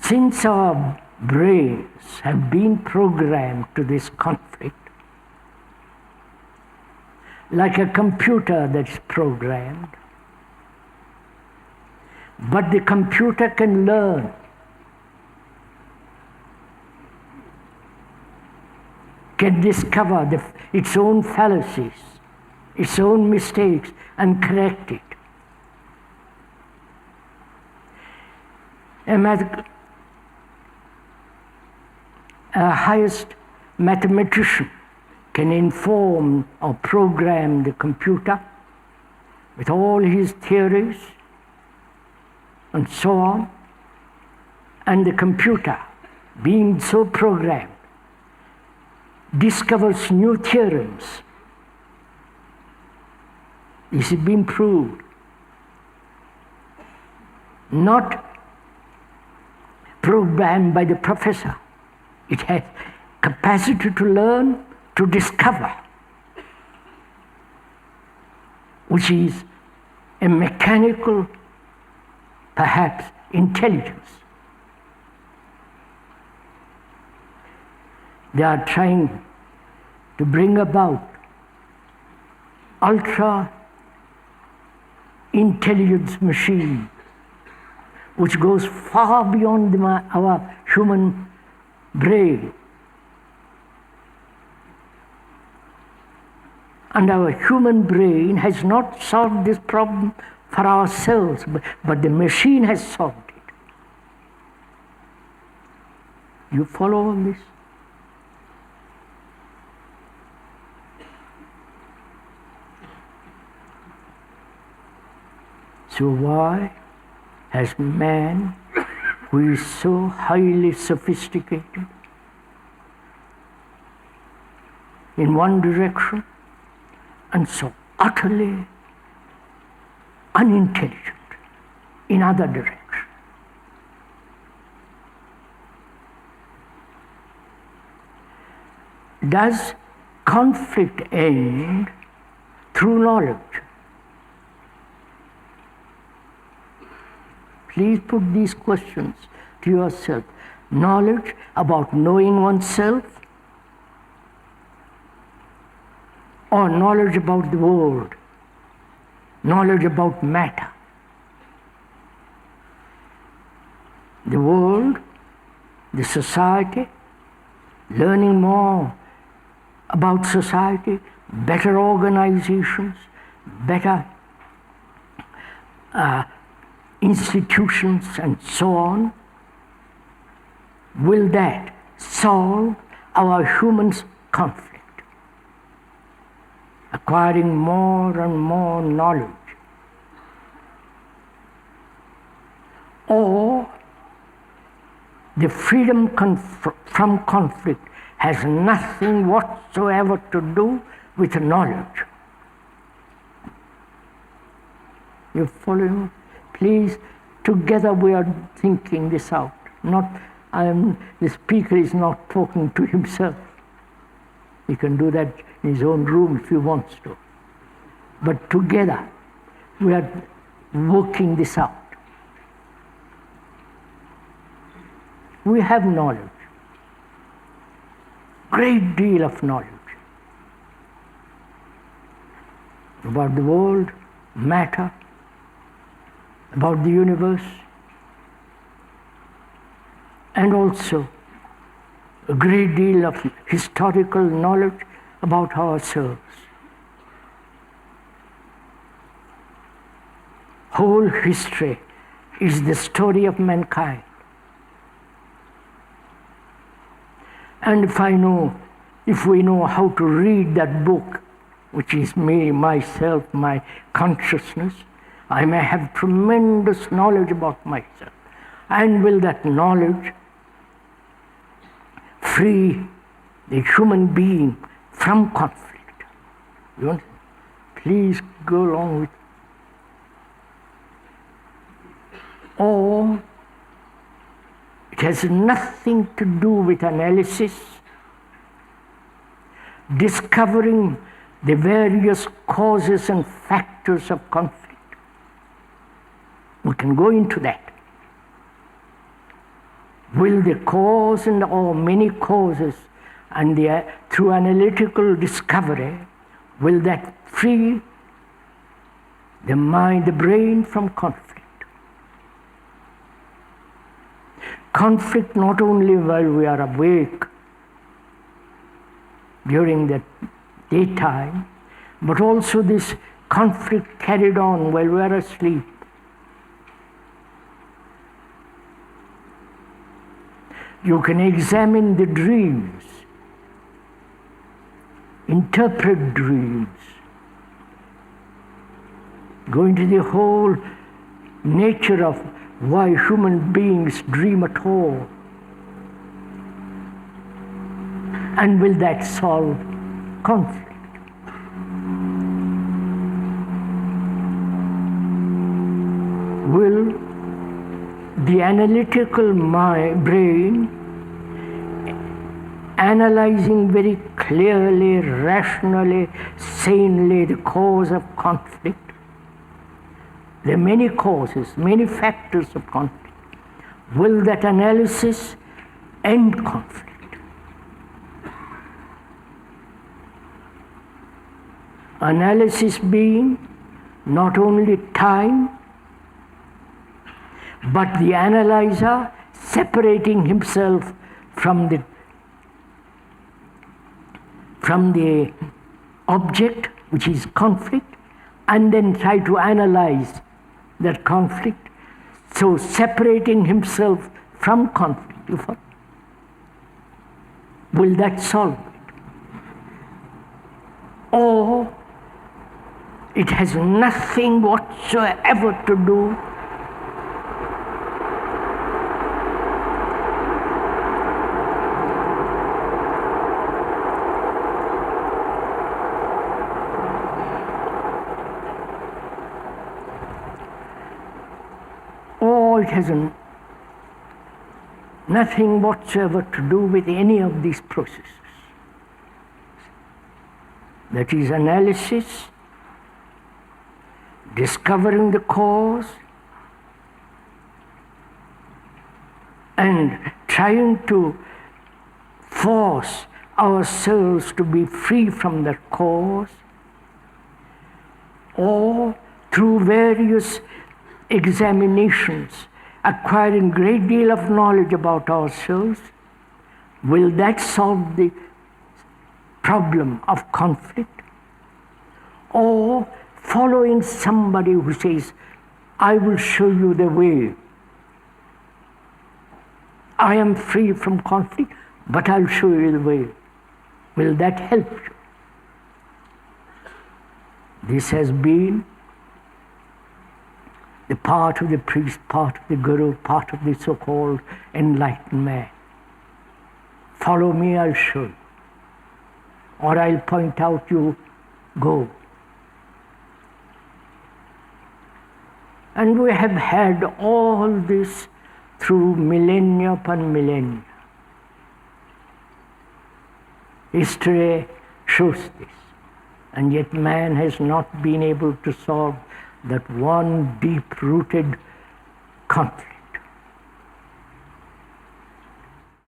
Since our brains have been programmed to this conflict, like a computer that's programmed, but the computer can learn, can discover its own fallacies, its own mistakes, and correct it. A highest mathematician can inform or program the computer with all his theories and so on, and the computer, being so programmed, discovers new theorems. This has been proved. Not programmed by the professor. It has capacity to learn, to discover, which is a mechanical, perhaps, intelligence. They are trying to bring about ultra-intelligence machine which goes far beyond our human brain. And our human brain has not solved this problem for ourselves, but the machine has solved it. You follow all this? So why has man, who is so highly sophisticated, in one direction, and so utterly unintelligent in other direction? Does conflict end through knowledge? Please put these questions to yourself. Knowledge about knowing oneself, or knowledge about the world, knowledge about matter. The world, the society, learning more about society, better organizations, better institutions, and so on. Will that solve our human conflict? Acquiring more and more knowledge, or the freedom from conflict has nothing whatsoever to do with knowledge. You follow me? Please, together we are thinking this out. The speaker is not talking to himself. He can do that in his own room if he wants to. But together, we are working this out. We have knowledge, great deal of knowledge about the world, matter, about the universe, and also a great deal of historical knowledge about ourselves. Whole history is the story of mankind. And if we know how to read that book, which is me, myself, my consciousness, I may have tremendous knowledge about myself. And will that knowledge free the human being from conflict? You want? Please go along with. Or it has nothing to do with analysis, discovering the various causes and factors of conflict. We can go into that. Will the cause and or many causes and through analytical discovery, will that free the mind, the brain from conflict? Conflict not only while we are awake during the daytime, but also this conflict carried on while we are asleep. You can examine the dreams, interpret dreams, go into the whole nature of why human beings dream at all. And will that solve conflict? Will the analytical brain, analyzing very clearly, rationally, sanely the cause of conflict, there are many causes, many factors of conflict, will that analysis end conflict? Analysis being not only time, but the analyzer separating himself from the object, which is conflict, and then try to analyze that conflict. So separating himself from conflict, will that solve it? Or it has nothing whatsoever to do it has nothing whatsoever to do with any of these processes. That is analysis, discovering the cause, and trying to force ourselves to be free from that cause, or through various examinations, acquiring great deal of knowledge about ourselves, will that solve the problem of conflict? Or following somebody who says, I will show you the way. I am free from conflict, but I'll show you the way. Will that help you? This has been the part of the priest, part of the guru, part of the so-called enlightened man. Follow me, I'll show you. Or I'll point out, you go. And we have had all this through millennia upon millennia. History shows this. And yet man has not been able to solve that one deep-rooted conflict.